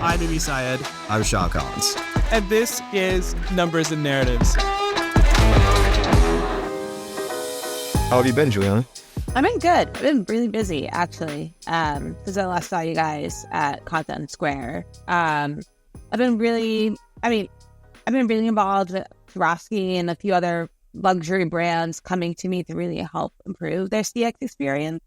I'm Amy Syed. I'm Sean Collins. And this is Numbers and Narratives. How have you been, Juliana? I've been good. I've been really busy, actually, since I last saw you guys at Content Square. I've been really involved with Swarovski and a few other luxury brands coming to me to really help improve their CX experience.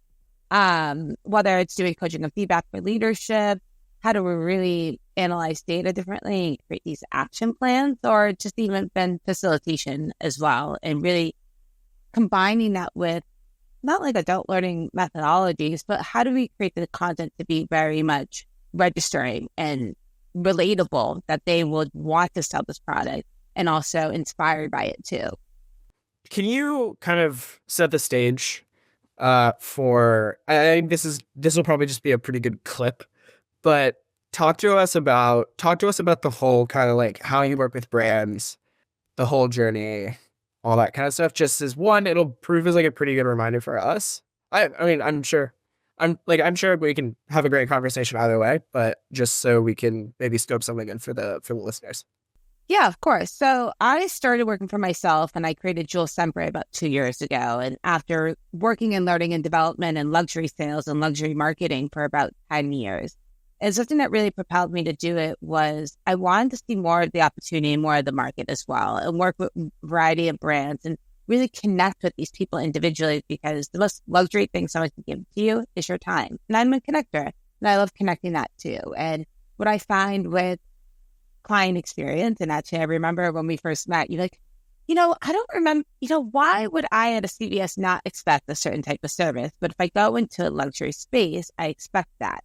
Whether it's doing coaching and feedback for leadership, how do we really analyze data differently and create these action plans, or just even been facilitation as well, and really combining that with not like adult learning methodologies, but how do we create the content to be very much registering and relatable, that they would want to sell this product and also inspired by it too. Can you kind of set the stage for, I think this will probably just be a pretty good clip, but talk to us about the whole kind of like how you work with brands, the whole journey, all that kind of stuff. Just as one, it'll prove as like a pretty good reminder for us. I mean, I'm sure we can have a great conversation either way, but just so we can maybe scope something in for the listeners. Yeah, of course. So I started working for myself and I created Jewel Sempre about 2 years ago. And after working in learning and development and luxury sales and luxury marketing for about 10 years, and something that really propelled me to do it was I wanted to see more of the opportunity and more of the market as well, and work with a variety of brands and really connect with these people individually, because the most luxury thing someone can give to you is your time. And I'm a connector and I love connecting that too. And what I find with client experience, and actually I remember when we first met, you're like, I don't remember, why would I at a CVS not expect a certain type of service? But if I go into a luxury space, I expect that.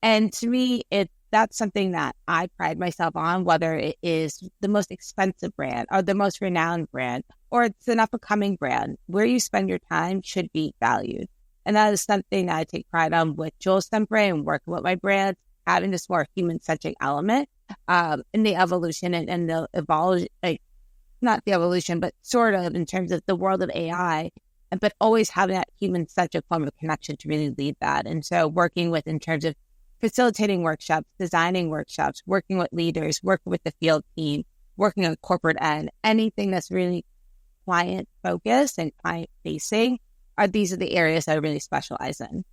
And to me, that's something that I pride myself on, whether it is the most expensive brand or the most renowned brand, or it's an up-and-coming brand. Where you spend your time should be valued. And that is something that I take pride on with Jewel Sempre and working with my brands, having this more human-centric element in the evolution and the evolution, not the evolution, but sort of in terms of the world of AI, but always having that human-centric form of connection to really lead that. And so working with, in terms of facilitating workshops, designing workshops, working with leaders, working with the field team, working on corporate end, anything that's really client focused and client facing, these are the areas I really specialize in.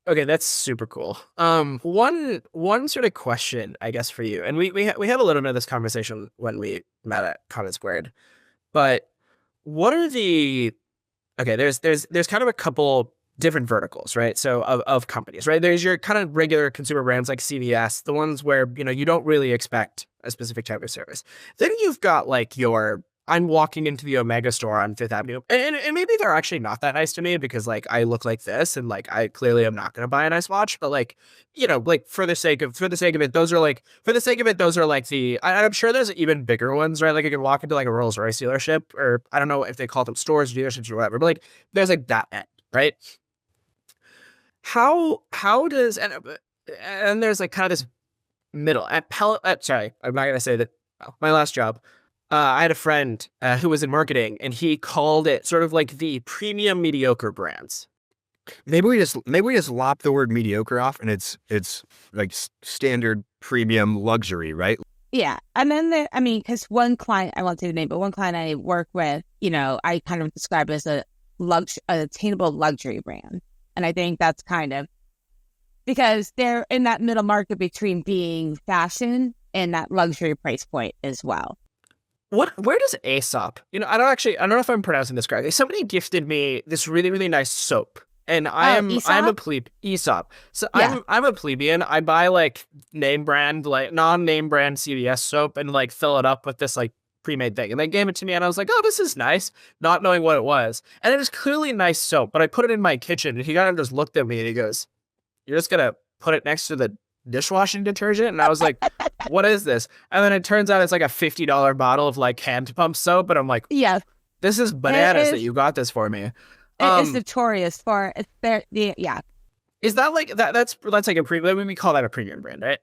Okay, that's super cool. One sort of question, I guess, for you, and we had a little bit of this conversation when we met at Content Squared, but what are there's kind of a couple different verticals, right? So of companies, right? There's your kind of regular consumer brands like CVS, the ones where, you don't really expect a specific type of service. Then you've got like I'm walking into the Omega store on Fifth Avenue, and maybe they're actually not that nice to me because like I look like this, and like I clearly am not going to buy a nice watch, but like, like for the sake of it, those are like I'm sure there's even bigger ones, right? Like you can walk into like a Rolls Royce dealership, or I don't know if they call them stores, dealerships, or whatever, but like there's like that end, right? How does, and there's like kind of this middle sorry, I'm not going to say that. My last job, I had a friend who was in marketing, and he called it sort of like the premium mediocre brands. Maybe we just lop the word mediocre off, and it's like standard premium luxury, right? Yeah. And then because one client, I won't say the name, but one client I work with, I kind of describe as an attainable luxury brand. And I think that's kind of because they're in that middle market between being fashion and that luxury price point as well. Where does Aesop? I don't know if I'm pronouncing this correctly. Somebody gifted me this really, really nice soap. And I'm a plebe. Aesop. So yeah. I'm a plebeian. I buy like name brand, like non-name brand CVS soap and like fill it up with this like pre-made thing. And they gave it to me and I was like, oh, this is nice, not knowing what it was. And it is clearly nice soap, but I put it in my kitchen and he kind of just looked at me and he goes, you're just going to put it next to the dishwashing detergent? And I was like, what is this? And then it turns out it's like a $50 bottle of like hand pump soap. And I'm like, yeah, this is bananas that you got this for me. It is notorious for it's there. Yeah. Is that like that's like a premium? We call that a premium brand, right?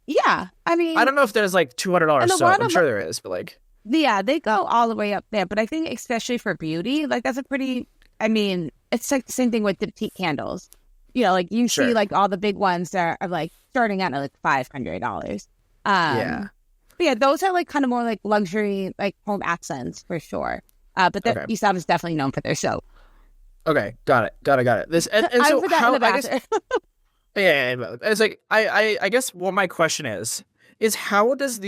Yeah. I mean, I don't know if there's like $200 soap. I'm sure there is, but like, yeah, they go all the way up there. But I think especially for beauty, like that's it's like the same thing with Diptyque candles. like you Sure. see like all the big ones that are like starting out at like $500. Yeah. But yeah, those are like kind of more like luxury, like home accents for sure. But the Okay. Aesop is definitely known for their soap. Okay, got it. This and I so put that in how the I guess bathroom. yeah, it's like I guess what my question is how does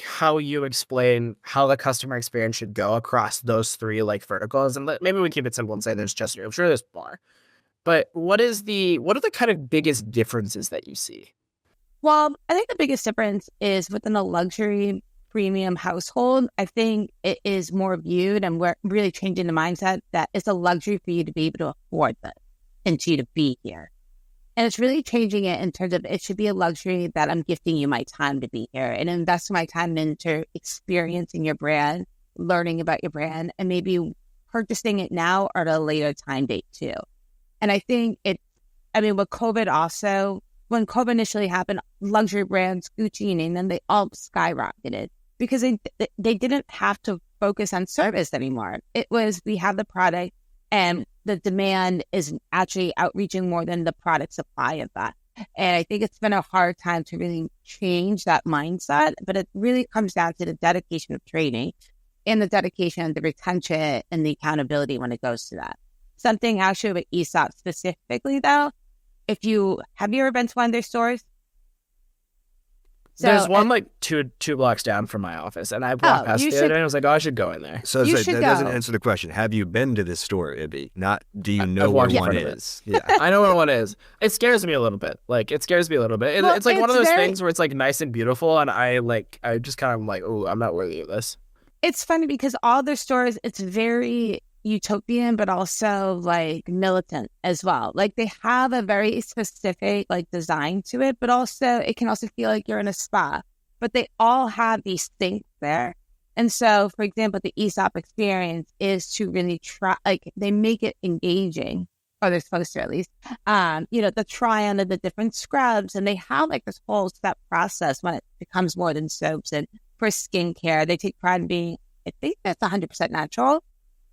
how you explain how the customer experience should go across those three like verticals, and maybe we keep it simple and say there's just I'm sure there's more, but what are the kind of biggest differences that you see? Well, I think the biggest difference is within a luxury premium household. I think it is more viewed, and we're really changing the mindset that it's a luxury for you to be able to afford this and for you to be here. And it's really changing it in terms of it should be a luxury that I'm gifting you my time to be here and investing my time into experiencing your brand, learning about your brand, and maybe purchasing it now or at a later time date too. And I think when COVID initially happened, luxury brands, Gucci, and then they all skyrocketed because they didn't have to focus on service anymore. It was, we have the product and the demand is actually outreaching more than the product supply of that. And I think it's been a hard time to really change that mindset, but it really comes down to the dedication of training and the dedication, the retention, and the accountability when it goes to that. Something actually with ESOP specifically, though, have you ever been to one of their stores? There's one like two blocks down from my office, and I walked past the other day and I was like, oh, I should go in there. So You that should doesn't go. answer the question. Have you been to this store, Ibby? Not do you know I've where walked in one front of it. is? Yeah. I know where one is. It scares me a little bit. Well, It's like one of it's those very- things where it's like nice and beautiful, and I just kind of like, oh, I'm not worthy of this. It's funny because all their stores, it's very utopian, but also like militant as well. Like they have a very specific like design to it, but also it can also feel like you're in a spa. But they all have these things there. And so, for example, the ESOP experience is to really try, like they make it engaging, or they're supposed to at least, the try on of the different scrubs. And they have like this whole step process when it becomes more than soaps. And for skincare, they take pride in being, I think that's 100% natural,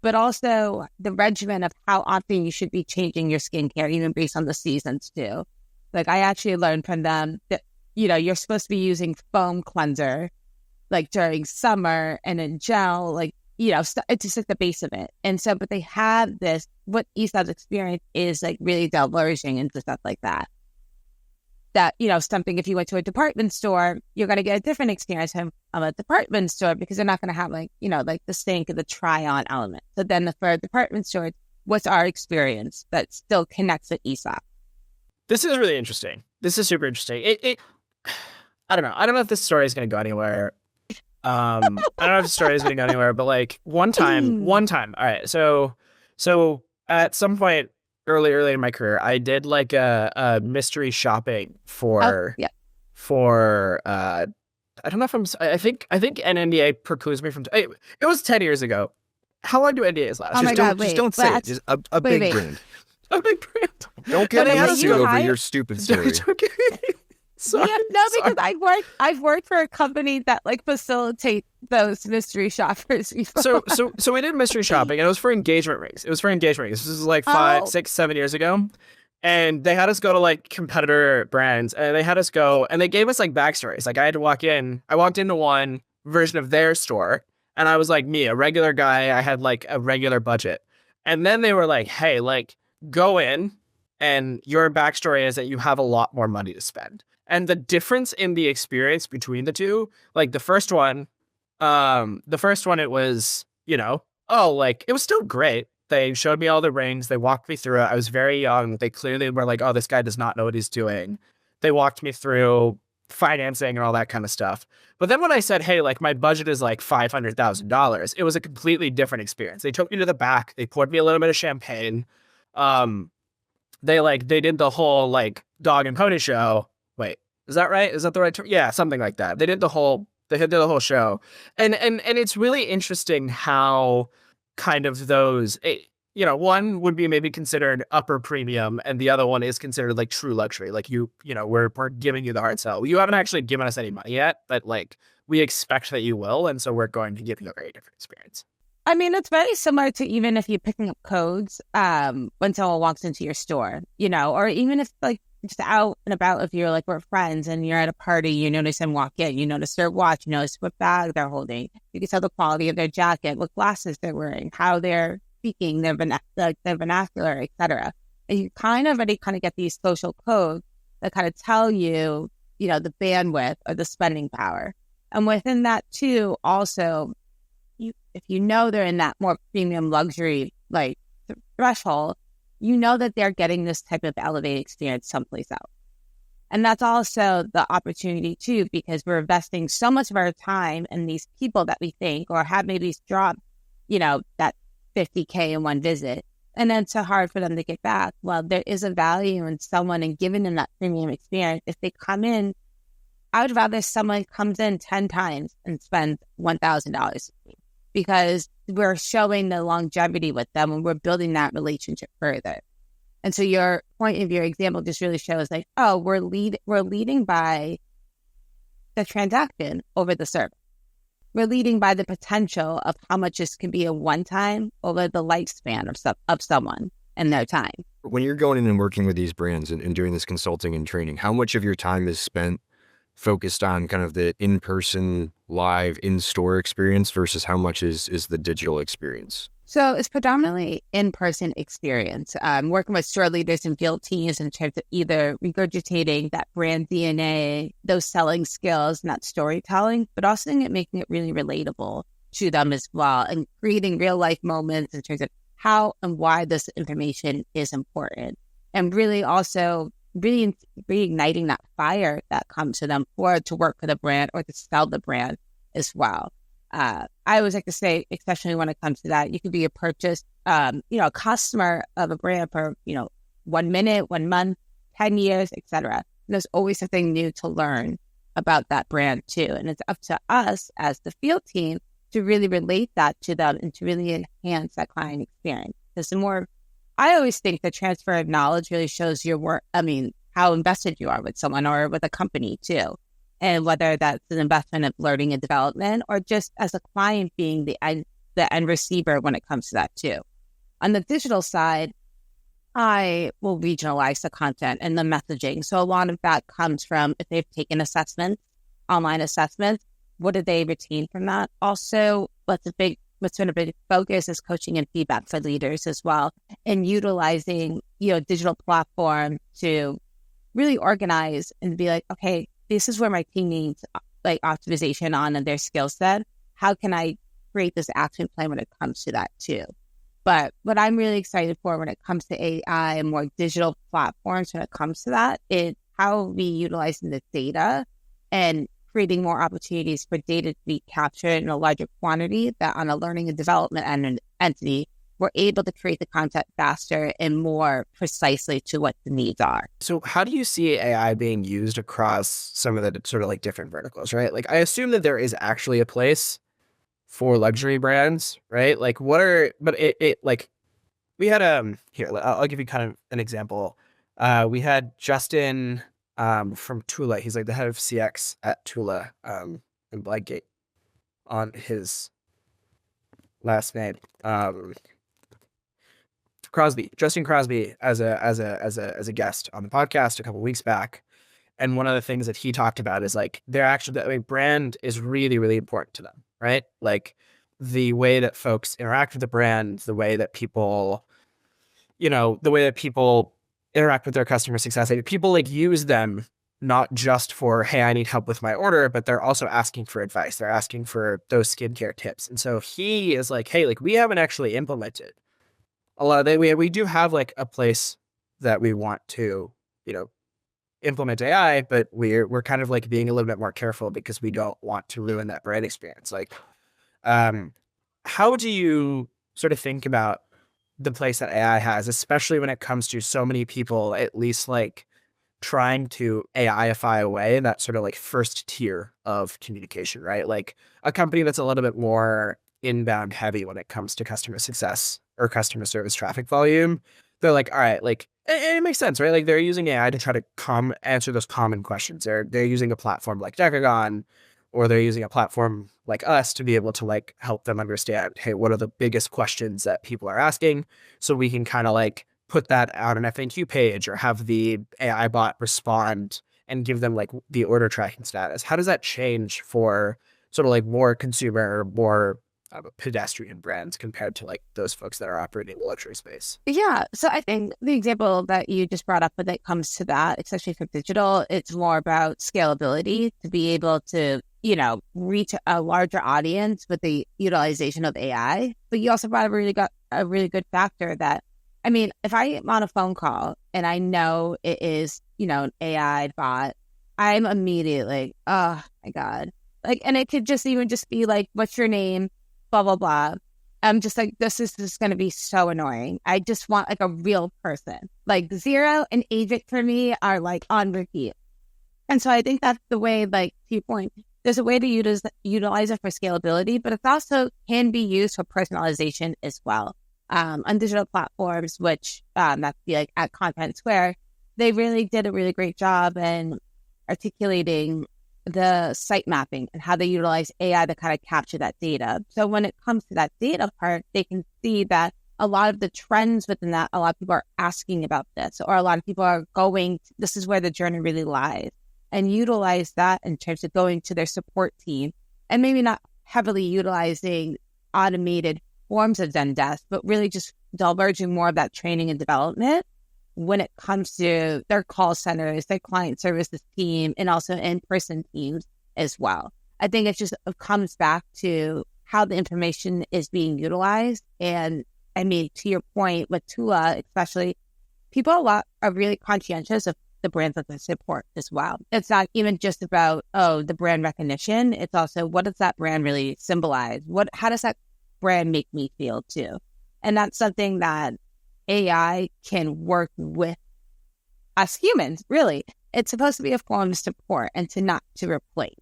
but also the regimen of how often you should be changing your skincare, even based on the seasons too. Like I actually learned from them that, you're supposed to be using foam cleanser like during summer and a gel, like, it's just like the base of it. And so, but they have this, what ESOP's experience is like really diverging into stuff like that. That, something if you went to a department store, you're going to get a different experience from a department store because they're not going to have like, like the stink of the try on element. So then for a department store, what's our experience that still connects with ESOP? This is really interesting. This is super interesting. I don't know. I don't know if this story is going to go anywhere. I don't know if the story is going to go anywhere, but like one time. All right. So at some point early in my career, I did like a mystery shopping for I don't know if I think an NDA precludes me from. It was 10 years ago. How long do NDAs last? Oh my God, Just don't say it. Just a big wait. brand. A big brand. Don't get But me are into you over hired? your stupid story. Sorry, Because I've worked for a company that like facilitate those mystery shoppers before. So we did mystery shopping, and it was for engagement rings. This was like 5, 6, 7 years ago, and they had us go to like competitor brands, and they had us go, and they gave us like backstories. Like I had to walk in. I walked into one version of their store, and I was like me, a regular guy. I had like a regular budget, and then they were like, "Hey, like go in, and your backstory is that you have a lot more money to spend." And the difference in the experience between the two, like the first one, it was, it was still great. They showed me all the rings. They walked me through it. I was very young. They clearly were like, oh, this guy does not know what he's doing. They walked me through financing and all that kind of stuff. But then when I said, hey, like my budget is like $500,000, it was a completely different experience. They took me to the back. They poured me a little bit of champagne. They did the whole like dog and pony show. Wait, is that right? Is that the right term? Yeah, something like that. They did the whole show. And it's really interesting how kind of those, one would be maybe considered upper premium and the other one is considered like true luxury. Like we're giving you the hard sell. You haven't actually given us any money yet, but like we expect that you will. And so we're going to give you a very different experience. I mean, it's very similar to even if you're picking up codes when someone walks into your store, or even if like just out and about, if you're like, we're friends and you're at a party, you notice them walk in, you notice their watch, you notice what bag they're holding. You can tell the quality of their jacket, what glasses they're wearing, how they're speaking, their vernacular, etc. And you already get these social codes that kind of tell you, the bandwidth or the spending power. And within that too, also, if they're in that more premium luxury like threshold, that they're getting this type of elevated experience someplace else. And that's also the opportunity too, because we're investing so much of our time in these people that we think or have maybe dropped, that $50K in one visit. And then it's so hard for them to get back. Well, there is a value in someone and giving them that premium experience. If they come in, I would rather someone comes in 10 times and spends $1,000 because we're showing the longevity with them and we're building that relationship further. And so your point of your example just really shows like, oh, we're leading by the transaction over the service. We're leading by the potential of how much this can be a one-time over the lifespan of someone and their time. When you're going in and working with these brands and doing this consulting and training, how much of your time is spent focused on kind of the in-person, live, in-store experience versus how much is the digital experience? So it's predominantly in-person experience. Working with store leaders and field teams in terms of either regurgitating that brand DNA, those selling skills, and that storytelling, but also making it really relatable to them as well, and creating real-life moments in terms of how and why this information is important. And really also reigniting that fire that comes to them to work for the brand or to sell the brand as well. I always like to say, especially when it comes to that, you could be a customer of a brand for, 1 minute, 1 month, 10 years, etc. There's always something new to learn about that brand too. And it's up to us as the field team to really relate that to them and to really enhance that client experience. Because I always think the transfer of knowledge really shows your work. How invested you are with someone or with a company too. And whether that's an investment of learning and development or just as a client being the end receiver when it comes to that too. On the digital side, I will regionalize the content and the messaging. So a lot of that comes from if they've taken assessments, online assessments, what did they retain from that? Also, what's been a big focus is coaching and feedback for leaders as well, and utilizing, digital platform to really organize and be like, okay, this is where my team needs like optimization on and their skill set. How can I create this action plan when it comes to that too? But what I'm really excited for when it comes to AI and more digital platforms when it comes to that is how we utilizing the data and creating more opportunities for data to be captured in a larger quantity that on a learning and development entity, we're able to create the content faster and more precisely to what the needs are. So how do you see AI being used across some of the sort of like different verticals, right? Like I assume that there is actually a place for luxury brands, right? Like we had, here, I'll give you kind of an example. We had Justin from Tula. He's like the head of CX at Tula in Blackgate on his last name. Justin Crosby as a guest on the podcast a couple weeks back. And one of the things that he talked about is like brand is really, really important to them, right? Like the way that folks interact with the brand, the way that people interact with their customer success. Like, people like use them not just for, hey, I need help with my order, but they're also asking for advice. They're asking for those skincare tips. And so he is like, hey, like we haven't actually implemented a lot of that. We do have like a place that we want to, implement AI, but we're kind of like being a little bit more careful because we don't want to ruin that brand experience. Like, how do you sort of think about the place that AI has, especially when it comes to so many people, at least like trying to AIify away that sort of like first tier of communication, right? Like a company that's a little bit more inbound heavy when it comes to customer success or customer service traffic volume. They're like, all right, like it makes sense, right? Like they're using AI to try to answer those common questions. They're using a platform like Decagon or they're using a platform like us to be able to like help them understand, hey, what are the biggest questions that people are asking? So we can kind of like put that on an FAQ page or have the AI bot respond and give them like the order tracking status. How does that change for sort of like more consumer, more pedestrian brands compared to like those folks that are operating the luxury space? Yeah. So I think the example that you just brought up when it comes to that, especially for digital, it's more about scalability to be able to, reach a larger audience with the utilization of AI. But you also brought up a really good factor that, I mean, if I am on a phone call and I know it is, an AI bot, I'm immediately, oh my God. Like, and it could just even just be like, what's your name? Blah, blah, blah. I'm just like, this is just going to be so annoying. I just want like a real person. Like Zero and Agent for me are like on repeat. And so I think that's the way, like, to your point, there's a way to utilize it for scalability, but it also can be used for personalization as well. On digital platforms, which that's be like at Content Square, they really did a really great job in articulating the site mapping and how they utilize AI to kind of capture that data. So when it comes to that data part, they can see that a lot of the trends within that, a lot of people are asking about this, or a lot of people are this is where the journey really lies, and utilize that in terms of going to their support team and maybe not heavily utilizing automated forms of Zendesk, but really just diverging more of that training and development when it comes to their call centers, their client services team, and also in-person teams as well. I think it comes back to how the information is being utilized. And I mean, to your point with Tula, especially, people are really conscientious of the brands that they support as well. It's not even just about, the brand recognition. It's also, what does that brand really symbolize? How does that brand make me feel too? And that's something that AI can work with us humans, really. It's supposed to be a form of support and not to replace.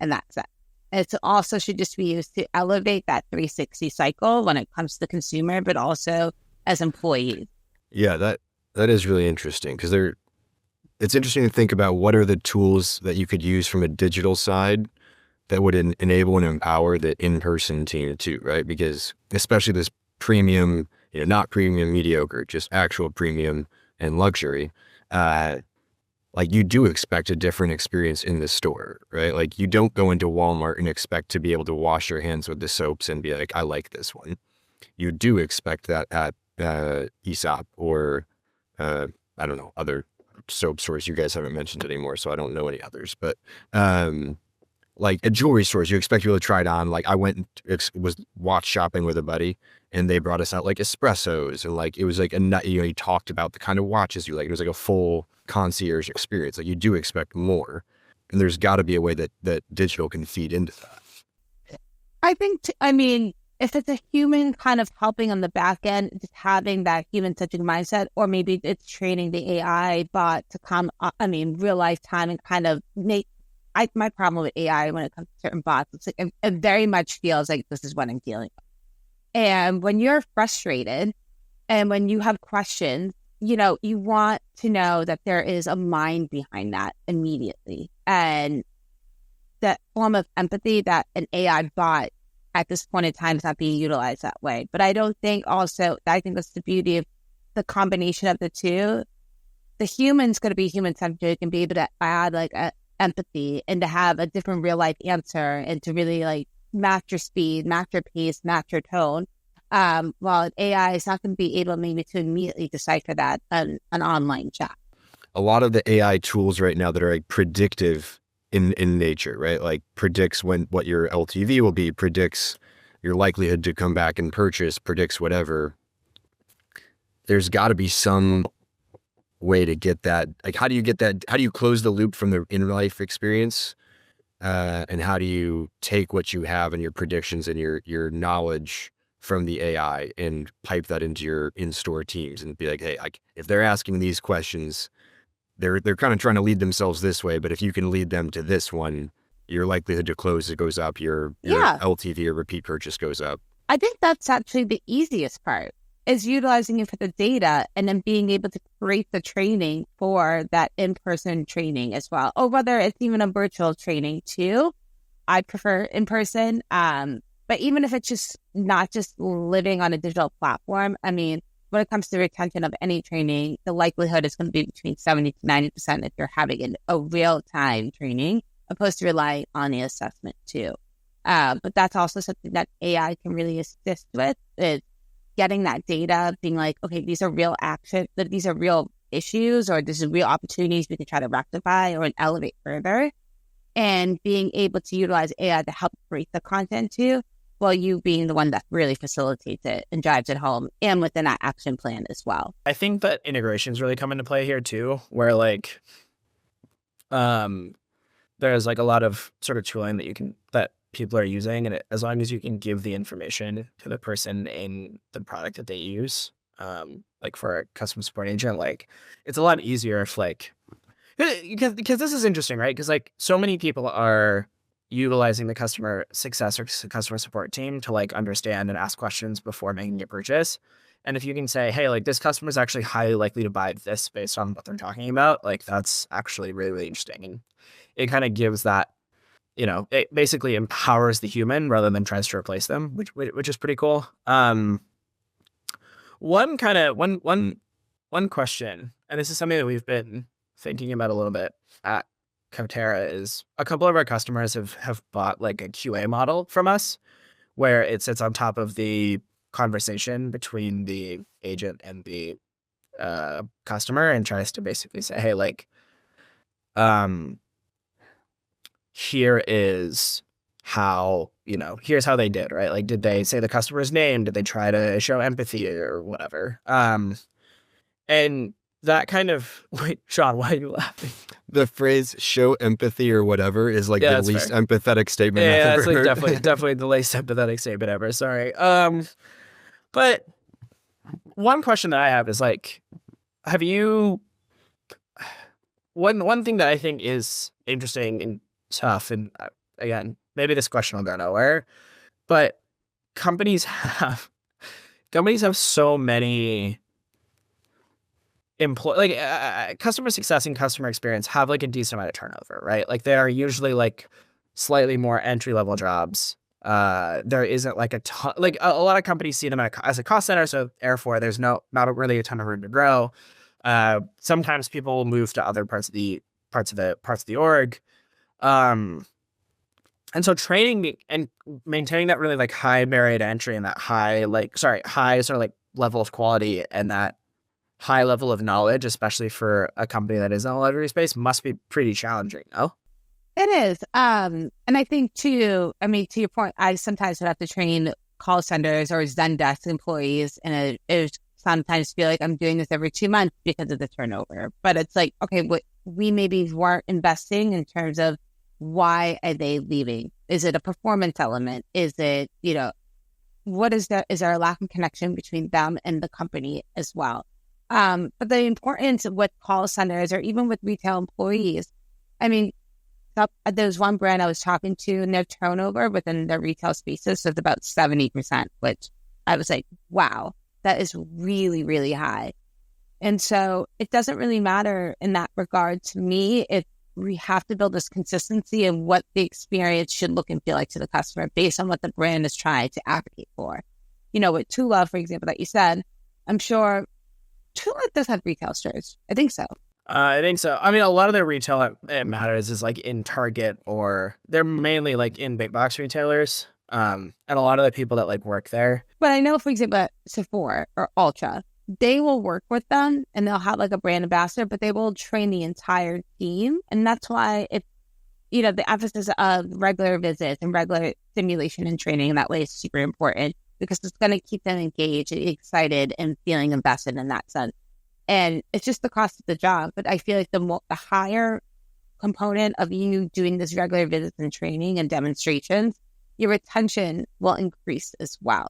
And that's it. It also should just be used to elevate that 360 cycle when it comes to the consumer, but also as employees. Yeah, that is really interesting, because it's interesting to think about what are the tools that you could use from a digital side that would enable and empower the in-person team too, right? Because especially this premium, not premium mediocre, just actual premium and luxury, like you do expect a different experience in the store, right? Like you don't go into Walmart and expect to be able to wash your hands with the soaps and be like, I like this one. You do expect that at Aesop or I don't know, other soap stores you guys haven't mentioned anymore, so I don't know any others. But like at jewelry stores, you expect people to try it on. Like I went and was watch shopping with a buddy, and they brought us out like espressos, and like it was like he talked about the kind of watches you like. It was like a full concierge experience. Like you do expect more, and there's got to be a way that digital can feed into that. I think, if it's a human kind of helping on the back end, just having that human-centric mindset, or maybe it's training the AI bot to come, real lifetime and kind of make. My problem with AI when it comes to certain bots, it's like it very much feels like this is what I'm dealing with. And when you're frustrated and when you have questions, you want to know that there is a mind behind that immediately. And that form of empathy that an AI bot at this point in time is not being utilized that way. But I think that's the beauty of the combination of the two. The human's going to be human-centric and be able to add like empathy and to have a different real-life answer and to really like match your speed, match your pace, match your tone. While AI is not going to be able maybe to immediately decipher that on an online chat. A lot of the AI tools right now that are like predictive in nature, right? Like predicts what your LTV will be, predicts your likelihood to come back and purchase, predicts whatever. There's got to be some way to get that. Like, how do you get that? How do you close the loop from the in-life experience? And how do you take what you have and your predictions and your knowledge from the AI and pipe that into your in-store teams and be like, hey, if they're asking these questions, they're kind of trying to lead themselves this way, but if you can lead them to this one, your likelihood to close it goes up, your LTV or repeat purchase goes up. I think that's actually the easiest part, is utilizing it for the data and then being able to create the training for that in-person training as well, or whether it's even a virtual training too. I prefer in person. But even if it's just not just living on a digital platform, I mean, when it comes to retention of any training, the likelihood is going to be between 70 to 90% if you're having a real-time training, opposed to relying on the assessment too. But that's also something that AI can really assist with, is getting that data, being like, okay, these are real actions, that these are real issues, or this is real opportunities we can try to rectify or elevate further, and being able to utilize AI to help create the content too, while you being the one that really facilitates it and drives it home and within that action plan as well. I think that integrations really come into play here too, where like there's like a lot of sort of tooling that people are using, and as long as you can give the information to the person in the product that they use, like for a customer support agent, like it's a lot easier if like, because this is interesting, right? Because like so many people are utilizing the customer success or customer support team to like understand and ask questions before making a purchase. And if you can say, hey, like this customer is actually highly likely to buy this based on what they're talking about, like that's actually really, really interesting. And it kind of gives that, it basically empowers the human rather than tries to replace them, which is pretty cool. One question, and this is something that we've been thinking about a little bit at Cotera, is a couple of our customers have bought like a QA model from us where it sits on top of the conversation between the agent and the customer and tries to basically say, hey, like, here is how, here's how they did, right? Like, did they say the customer's name? Did they try to show empathy or whatever? And that kind of, wait, Sean, why are you laughing? The phrase "show empathy" or whatever is like the least empathetic statement I've ever that's like heard. definitely the least empathetic statement ever. Sorry. But one question that I have is like, have you? One thing that I think is interesting and tough, and again, maybe this question will go nowhere, but companies have so many customer success and customer experience have like a decent amount of turnover, right? Like they are usually like slightly more entry level jobs. There isn't like a ton, like a lot of companies see them as a cost center, so therefore there's not really a ton of room to grow. Sometimes people will move to other parts of the org. And so training and maintaining that really like high barrier to entry and that high sort of like level of quality and that high level of knowledge, especially for a company that is in the luxury space, must be pretty challenging, no? It is. And I think too, to your point, I sometimes would have to train call centers or Zendesk employees, and it sometimes feel like I'm doing this every 2 months because of the turnover. But it's like, okay, we maybe weren't investing in terms of why are they leaving? Is it a performance element? Is it, what is there? Is there a lack of connection between them and the company as well? But the importance with call centers or even with retail employees, there's one brand I was talking to, and their turnover within their retail spaces was about 70%, which I was like, wow, that is really, really high. And so it doesn't really matter in that regard to me. We have to build this consistency in what the experience should look and feel like to the customer based on what the brand is trying to advocate for. With Tula, for example, that you said, I'm sure Tula does have retail stores. I think so. I think so. A lot of their retail it matters is like in Target, or they're mainly like in big box retailers. And a lot of the people that like work there. But I know, for example, at Sephora or Ulta, they will work with them and they'll have like a brand ambassador, but they will train the entire team. And that's why the emphasis of regular visits and regular stimulation and training in that way is super important, because it's going to keep them engaged and excited and feeling invested in that sense. And it's just the cost of the job. But I feel like the higher component of you doing this regular visits and training and demonstrations, your retention will increase as well.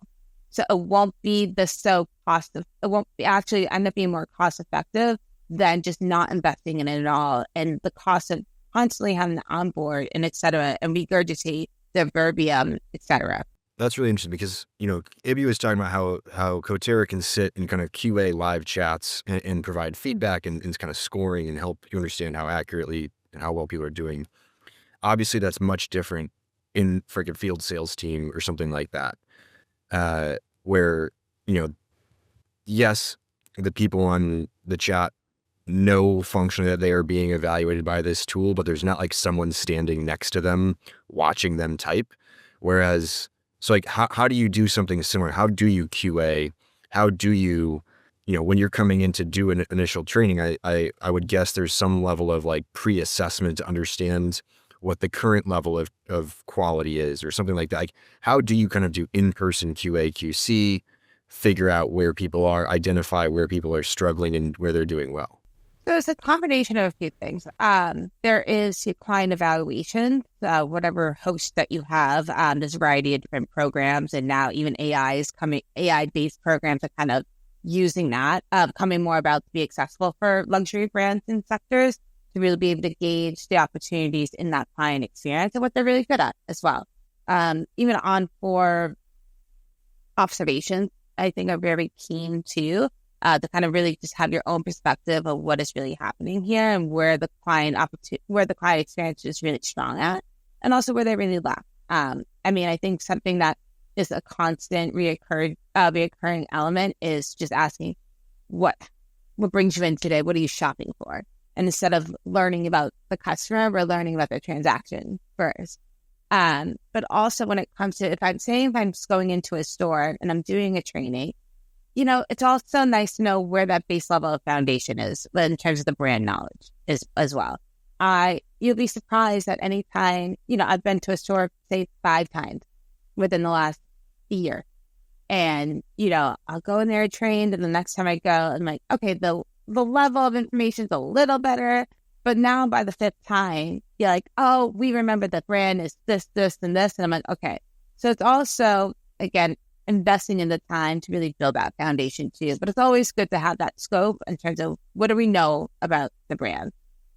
So it won't be it won't actually end up being more cost effective than just not investing in it at all. And the cost of constantly having to onboard and et cetera, and regurgitate the verbium, et cetera. That's really interesting because, Ibby was talking about how Cotera can sit in kind of QA live chats and provide feedback and kind of scoring and help you understand how accurately and how well people are doing. Obviously, that's much different in freaking field sales team or something like that, where, yes, the people on the chat know functionally that they are being evaluated by this tool, but there's not like someone standing next to them watching them type. Whereas, so like, how do you do something similar? How do you QA? How do you, when you're coming in to do an initial training, I would guess there's some level of like pre-assessment to understand what the current level of quality is or something like that. Like, how do you kind of do in-person QA, QC, figure out where people are, identify where people are struggling and where they're doing well? So it's a combination of a few things. There is your client evaluation, whatever host that you have. There's a variety of different programs, and now even AI-based programs are kind of using that, coming more about to be accessible for luxury brands and sectors to really be able to gauge the opportunities in that client experience and what they're really good at as well. Even on for observations, I think are very keen too. To kind of really just have your own perspective of what is really happening here and where the client experience is really strong at, and also where they really lack. I think something that is a constant reoccurring element is just asking what brings you in today. What are you shopping for? And instead of learning about the customer, we're learning about their transaction first. But also when it comes to, if I'm just going into a store and I'm doing a training, it's also nice to know where that base level of foundation is in terms of the brand knowledge as well. You'll be surprised at any time, I've been to a store, say 5 times within the last year. And, I'll go in there trained, and the next time I go, I'm like, okay, the level of information is a little better. But now by the 5th time, you're like, oh, we remember the brand is this, this, and this. And I'm like, okay. So it's also, again, investing in the time to really build that foundation too. But it's always good to have that scope in terms of what do we know about the brand?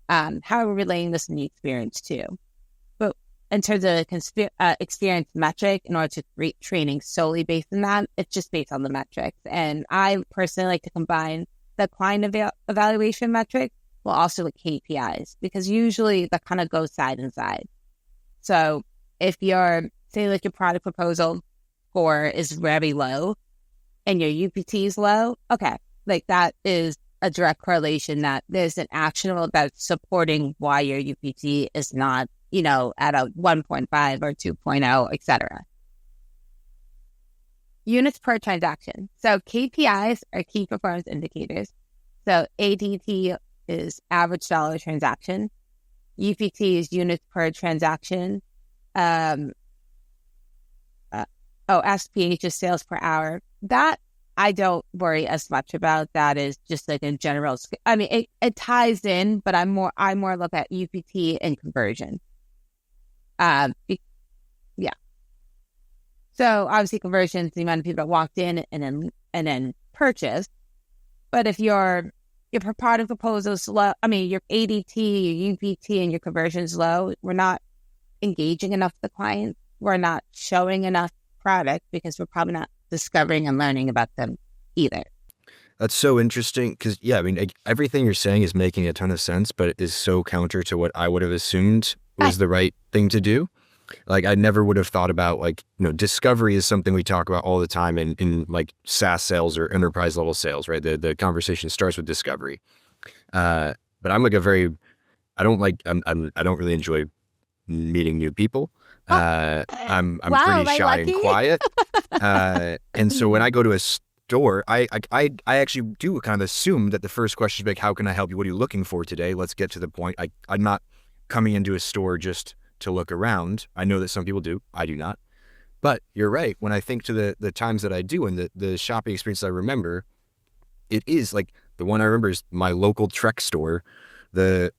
How are we relaying this in the experience too? But in terms of experience metric, in order to create training solely based on that, it's just based on the metrics. And I personally like to combine the client evaluation metric well also with KPIs, because usually that kind of goes side and side. So if your product proposal score is very low and your UPT is low, okay, like that is a direct correlation that there's an actionable that's supporting why your UPT is not, at a 1.5 or 2.0, etc. Units per transaction. So KPIs are key performance indicators. So ADT is average dollar transaction. UPT is units per transaction. SPH is sales per hour. That I don't worry as much about. That is just like in general. It ties in, but I more look at UPT and conversion. So obviously conversion is the amount of people that walked in and then purchased. But if your product proposal is low, your ADT, your UPT, and your conversion is low, we're not engaging enough with the client. We're not showing enough product because we're probably not discovering and learning about them either. That's so interesting because, everything you're saying is making a ton of sense, but it is so counter to what I would have assumed was the right thing to do. Like, I never would have thought about, discovery is something we talk about all the time in like SaaS sales or enterprise level sales, right? The conversation starts with discovery. But I'm like I don't really enjoy meeting new people. I'm pretty shy and quiet. And so when I go to a store, I actually do kind of assume that the first question is like, how can I help you? What are you looking for today? Let's get to the point. I'm not coming into a store just to look around. I know that some people do. I do not. But you're right. When I think to the times that I do and the shopping experience I remember, it is like the one I remember is my local Trek store. The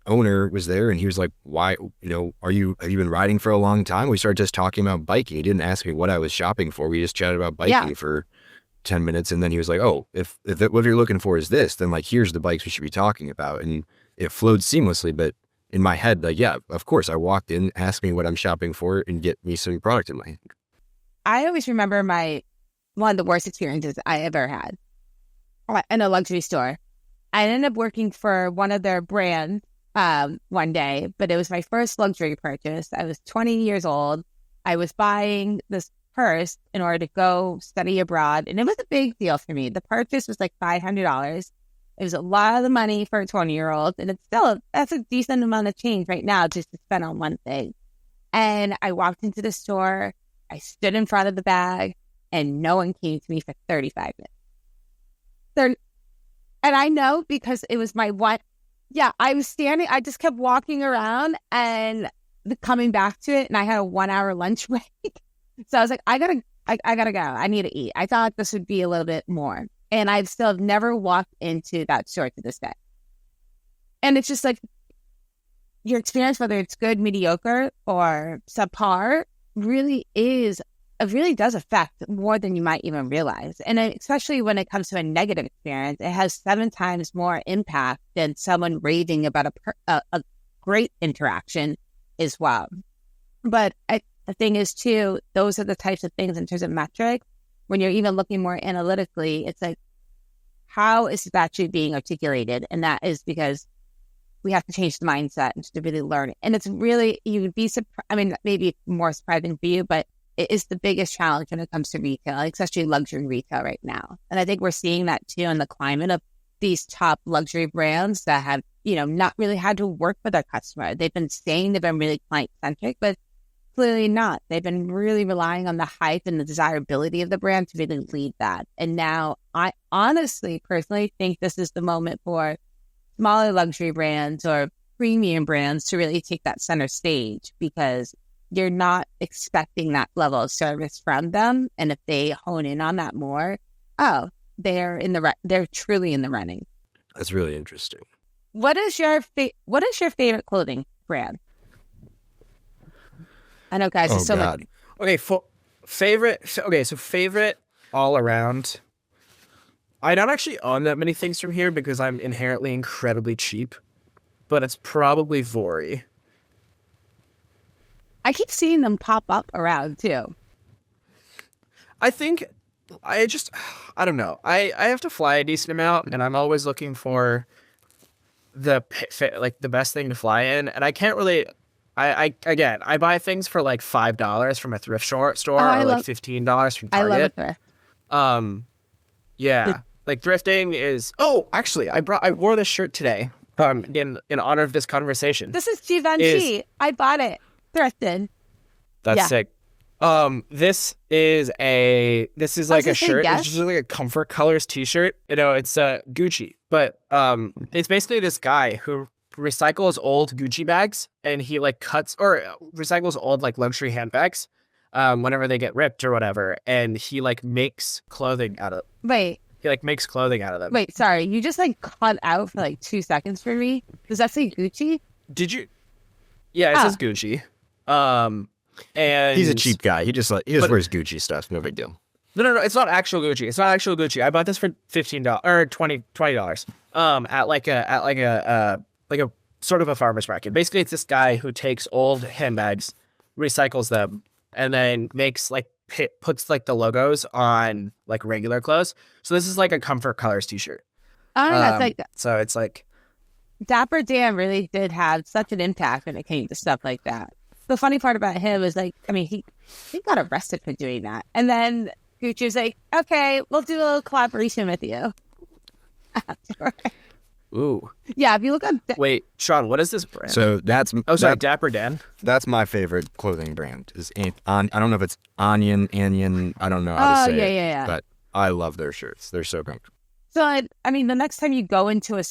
owner was there and he was like, why, have you been riding for a long time? We started just talking about biking. He didn't ask me what I was shopping for. We just chatted about biking for 10 minutes. And then he was like, oh, if what you're looking for is this, then here's the bikes we should be talking about. And it flowed seamlessly. But in my head, of course, I walked in, asked me what I'm shopping for and get me some product in my hand. I always remember one of the worst experiences I ever had in a luxury store. I ended up working for one of their brands one day, but it was my first luxury purchase. I was 20 years old. I was buying this purse in order to go study abroad, and it was a big deal for me. The purchase was like $500. It was a lot of the money for a 20-year-old, and that's a decent amount of change right now just to spend on one thing. And I walked into the store, I stood in front of the bag, and no one came to me for 35 minutes. And I know because it was my one. Yeah, I was standing. I just kept walking around and coming back to it, and I had a 1-hour lunch break. So I was like, I gotta go. I need to eat. I thought this would be a little bit more, and I still have never walked into that store to this day. And it's just like your experience, whether it's good, mediocre, or subpar, really does affect more than you might even realize. And especially when it comes to a negative experience, it has 7 times more impact than someone raving about a great interaction as well. But the thing is, too, those are the types of things in terms of metrics. When you're even looking more analytically, it's like, how is it actually being articulated? And that is because we have to change the mindset and to really learn it. And it's really, you would be surprised. I mean, maybe more surprising for you, but it is the biggest challenge when it comes to retail, especially luxury retail right now. And I think we're seeing that too in the climate of these top luxury brands that have, not really had to work with their customer. They've been saying they've been really client-centric, but clearly not. They've been really relying on the hype and the desirability of the brand to really lead that. And now I honestly, personally think this is the moment for smaller luxury brands or premium brands to really take that center stage, because you're not expecting that level of service from them. And if they hone in on that more, they're truly in the running. That's really interesting. What is your favorite clothing brand? I know, guys. There's so much. Okay, favorite all around. I don't actually own that many things from here because I'm inherently incredibly cheap, but it's probably Vori. I keep seeing them pop up around too. I think I don't know. I have to fly a decent amount, and I'm always looking for the best thing to fly in, and I can't really. I buy things for like $5 from a thrift store, or like $15 from Target. I love thrift. Yeah, like thrifting is. Oh, actually, I wore this shirt today. In honor of this conversation. This is Givenchy. I bought it thrifted. That's sick. This is like a shirt. Guess? It's just like a Comfort Colors t-shirt. It's Gucci, but it's basically this guy who recycles old Gucci bags, and he like cuts or recycles old like luxury handbags whenever they get ripped or whatever, and he like makes clothing out of. Wait. He like makes clothing out of them. Wait, sorry, you just like cut out for like 2 seconds for me. Does that say Gucci? Did you? Yeah, it says Gucci. And he's a cheap guy. He just wears Gucci stuff. No big deal. No. It's not actual Gucci. I bought this for $15 or $20. At like a sort of a farmer's market. Basically, it's this guy who takes old handbags, recycles them, and then makes puts like the logos on like regular clothes. So this is like a Comfort Colors t-shirt. Oh, that's like so it's like Dapper Dan really did have such an impact when it came to stuff like that. The funny part about him is he got arrested for doing that, and then Gucci was like, "Okay, we'll do a little collaboration with you." Ooh. Yeah, if you look up. Wait, Sean, what is this brand? So that's Dapper Dan. That's my favorite clothing brand. I don't know if it's Onion. I don't know how to say it. Yeah. But I love their shirts. They're so comfortable. So the next time you go into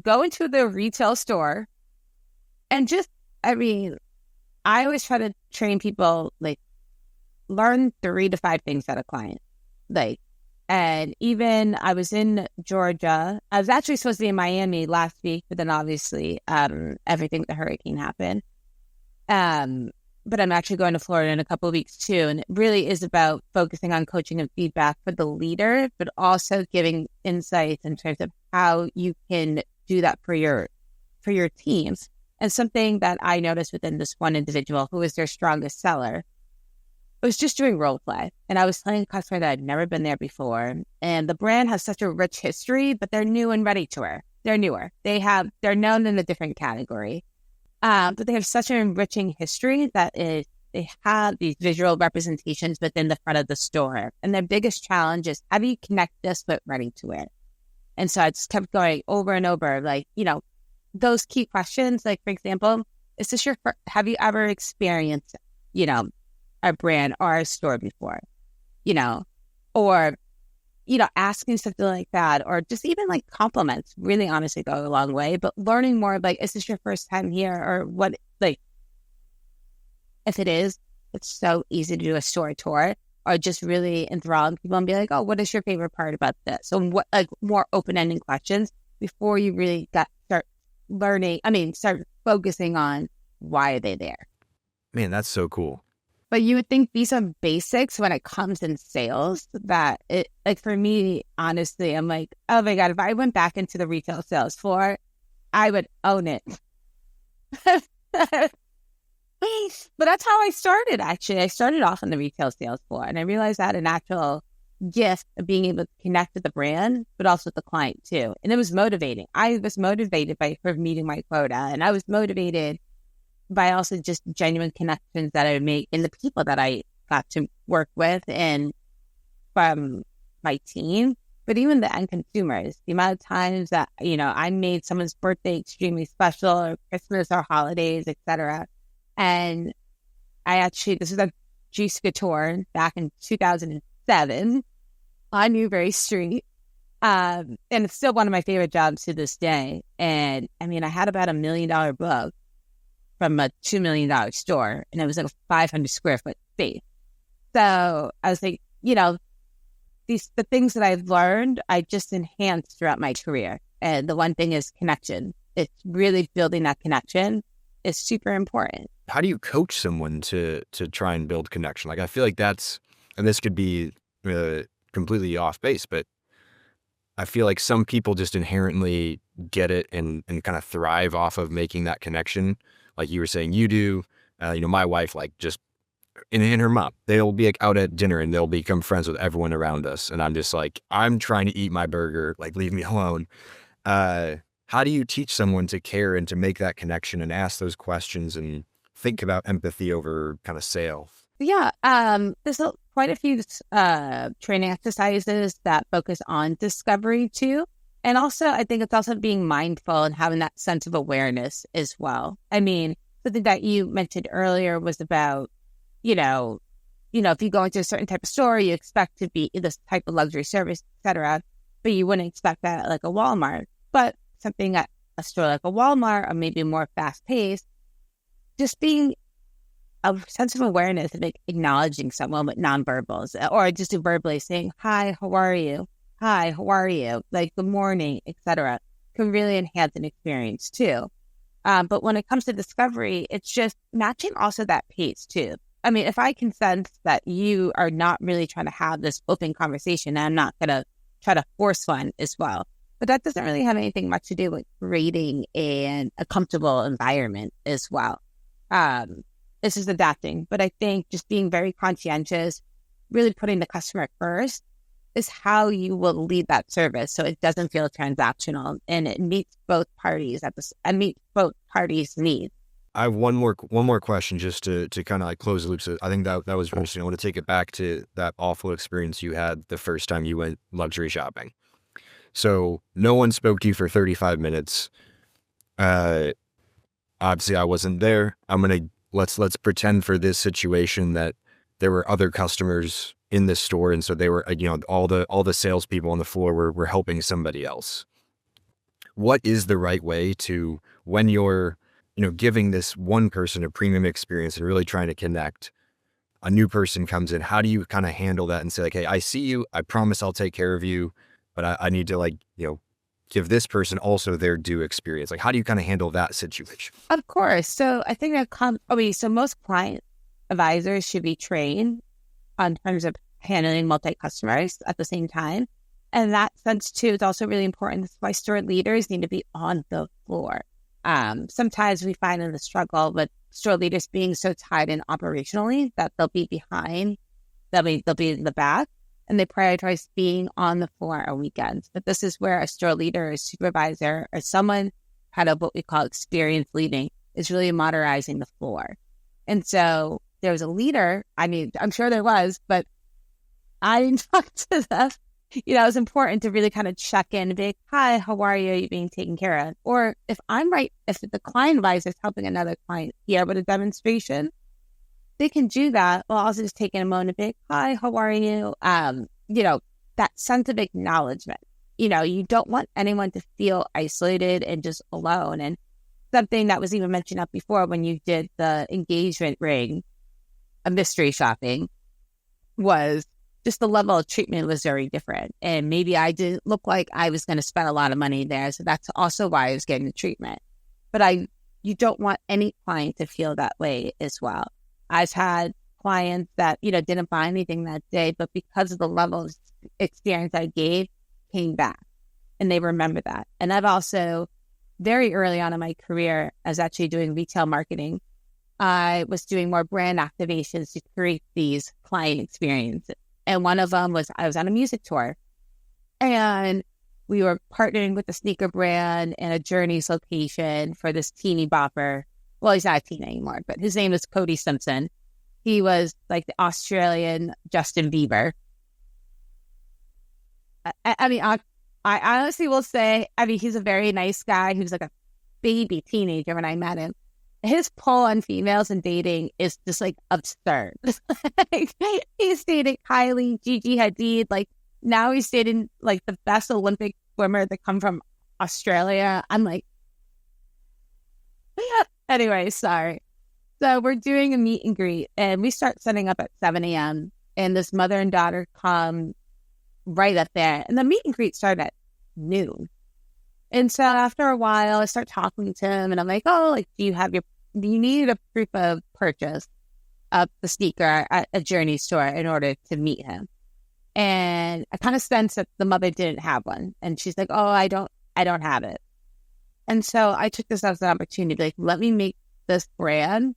go into the retail store, and I always try to train people learn 3 to 5 things at a client, And even I was in Georgia. I was actually supposed to be in Miami last week, but then obviously everything with the hurricane happened. But I'm actually going to Florida in a couple of weeks too. And it really is about focusing on coaching and feedback for the leader, but also giving insights in terms of how you can do that for your teams. And something that I noticed within this one individual who was their strongest seller was just doing role play. And I was telling a customer that I'd never been there before. And the brand has such a rich history, but they're new and ready to wear. they're newer. They're known in a different category. But they have such an enriching history that they have these visual representations within the front of the store. And their biggest challenge is, how do you connect this with ready to wear? And so I just kept going over and over, like, those key questions, like, for example, is this have you ever experienced, a brand or a store before, or, asking something like that, or just even like compliments really honestly go a long way. But learning more, like, is this your first time here, or what, like, if it is, it's so easy to do a store tour or just really enthrall people and be like, oh, what is your favorite part about this? So what, like, more open-ended questions before you really start focusing on why are they there. Man, that's so cool. But you would think these are basics when it comes in sales, that it, like, for me, honestly, I'm like, oh my God, if I went back into the retail sales floor, I would own it. But that's how I started, actually. I started off on the retail sales floor, and I realized I had a natural gift of being able to connect with the brand, but also with the client too. And it was motivating. I was motivated for meeting my quota, and I was motivated by also just genuine connections that I would make in the people that I got to work with and from my team, but even the end consumers. The amount of times that, I made someone's birthday extremely special, or Christmas or holidays, etc. And this is a Juice Couture back in 2007 on Newbury Street. And it's still one of my favorite jobs to this day. And I mean, I had about $1 million book from a $2 million store, and it was in a 500 square foot space. So I was like, the things that I've learned, I just enhanced throughout my career. And the one thing is connection. It's really building that connection is super important. How do you coach someone to try and build connection? Like, I feel like and this could be completely off base, but I feel like some people just inherently get it and kind of thrive off of making that connection. Like you were saying, you do, my wife, like, just in her mom, they'll be like out at dinner and they'll become friends with everyone around us. And I'm just like, I'm trying to eat my burger, like, leave me alone. How do you teach someone to care and to make that connection and ask those questions and think about empathy over kind of sale? Yeah, there's quite a few training exercises that focus on discovery too. And also, I think it's also being mindful and having that sense of awareness as well. I mean, something that you mentioned earlier was about, if you go into a certain type of store, you expect to be this type of luxury service, etc. But you wouldn't expect that at like a Walmart. But something at a store like a Walmart, or maybe more fast-paced, just being a sense of awareness of, like, acknowledging someone with nonverbals, or just verbally saying, hi, how are you? Hi, how are you? Like, good morning, etc. can really enhance an experience too. But when it comes to discovery, it's just matching also that pace too. I mean, if I can sense that you are not really trying to have this open conversation, I'm not going to try to force one as well. But that doesn't really have anything much to do with creating a comfortable environment as well. This is adapting. But I think just being very conscientious, really putting the customer first, is how you will lead that service, so it doesn't feel transactional and it meets both parties needs. I have one more question just to kind of like close the loop. So I think that was interesting. I want to take it back to that awful experience you had the first time you went luxury shopping. So no one spoke to you for 35 minutes. Obviously I wasn't there. Let's pretend for this situation that there were other customers in this store, and so they were, all the salespeople on the floor were helping somebody else. What is the right way to, when you're, giving this one person a premium experience and really trying to connect, a new person comes in, how do you kind of handle that and say, like, hey, I see you, I promise I'll take care of you, but I need to, give this person also their due experience? Like, how do you kind of handle that situation? Of course. So I think so most client advisors should be trained on terms of handling multi-customers at the same time. And in that sense too, it's also really important. That's why store leaders need to be on the floor. Sometimes we find in the struggle with store leaders being so tied in operationally that they'll be behind, they'll be in the back. and they prioritize being on the floor on weekends. But this is where a store leader, a supervisor, or someone kind of what we call experience leading is really modernizing the floor. And so there was a leader. I mean, I'm sure there was, but I didn't talk to them. You know, it was important to really kind of check in and be like, hi, how are you? Are you being taken care of? Or if the client advisor is helping another client here with a demonstration, they can do that while also just taking a moment to be like, hi, how are you? You know, that sense of acknowledgement. You know, you don't want anyone to feel isolated and just alone. And something that was even mentioned up before when you did the engagement ring, a mystery shopping, was just the level of treatment was very different. And maybe I didn't look like I was going to spend a lot of money there. So that's also why I was getting the treatment. But you don't want any client to feel that way as well. I've had clients that, you know, didn't buy anything that day, but because of the level of experience I gave, came back and they remember that. And I've also, very early on in my career, I was actually doing retail marketing. I was doing more brand activations to create these client experiences. And one of them was I was on a music tour and we were partnering with a sneaker brand and a Journeys location for this teeny bopper. Well, he's not a teen anymore, but his name is Cody Simpson. He was like the Australian Justin Bieber. I mean, I honestly will say, I mean, he's a very nice guy. He was like a baby teenager when I met him. His pull on females and dating is just like absurd. Like, he's dating Kylie, Gigi Hadid. Like now he's dating like the best Olympic swimmer that come from Australia. I'm like, anyway, sorry. So we're doing a meet and greet and we start setting up at 7 a.m. and this mother and daughter come right up there. And the meet and greet started at noon. And so after a while, I start talking to him and I'm like, oh, like, do you need a proof of purchase of the sneaker at a Journey store in order to meet him? And I kind of sensed that the mother didn't have one. And she's like, oh, I don't have it. And so I took this as an opportunity, like, let me make this brand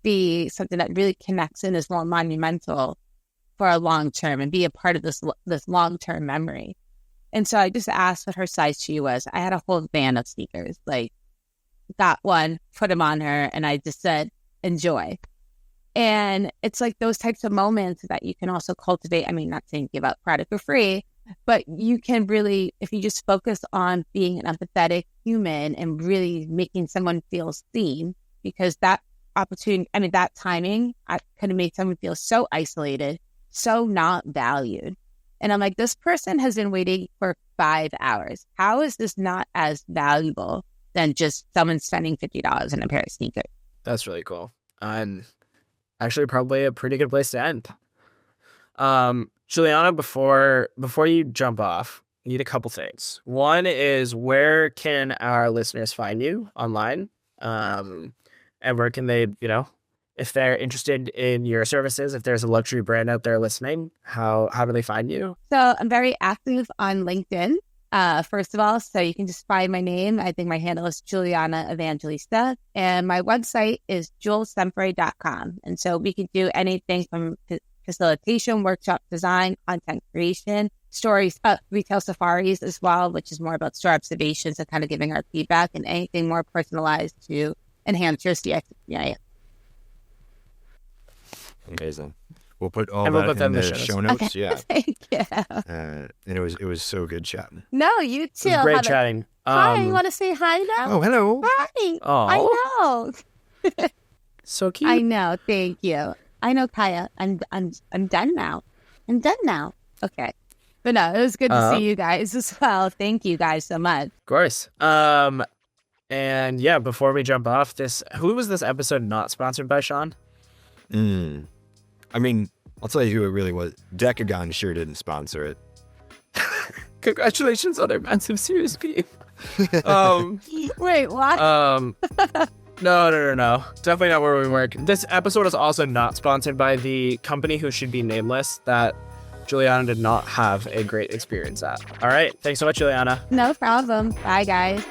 be something that really connects and is more monumental for a long term and be a part of this long-term memory. And so I just asked what her size shoe was. I had a whole van of sneakers, like got one, put them on her, and I just said, enjoy. And it's like those types of moments that you can also cultivate. I mean, not saying give out product for free, but you can really, if you just focus on being an empathetic human and really making someone feel seen, because that opportunity, I mean, that timing, I could have made someone feel so isolated, so not valued. And I'm like, this person has been waiting for 5 hours. How is this not as valuable than just someone spending $50 on a pair of sneakers? That's really cool. And actually probably a pretty good place to end. Juliana, before you jump off, you need a couple things. One is, where can our listeners find you online? And where can they, you know, if they're interested in your services, if there's a luxury brand out there listening, how do they find you? So I'm very active on LinkedIn, first of all. So you can just find my name. I think my handle is Juliana Evangelista. And my website is julesempre.com. And so we can do anything from facilitation, workshop design, content creation, stories, retail safaris as well, which is more about store observations and kind of giving our feedback, and anything more personalized to enhance your CX experience. Amazing. We'll put all that in the show notes. Okay. Yeah. Thank you. And it was so good chatting. No, you too. It was great chatting. Hi, you want to say hi now? Oh, hello. Hi. Oh. I know. So cute. I know. Thank you. I know, Kaya. I'm done now. I'm done now. Okay. But no, it was good to see you guys as well. Thank you guys so much. Of course. And yeah, before we jump off, who was this episode not sponsored by, Sean? I mean, I'll tell you who it really was. Decagon sure didn't sponsor it. Congratulations on their massive Series B. Wait, what? No. Definitely not where we work. This episode is also not sponsored by the company who should be nameless that Juliana did not have a great experience at. All right. Thanks so much, Juliana. No problem. Bye, guys.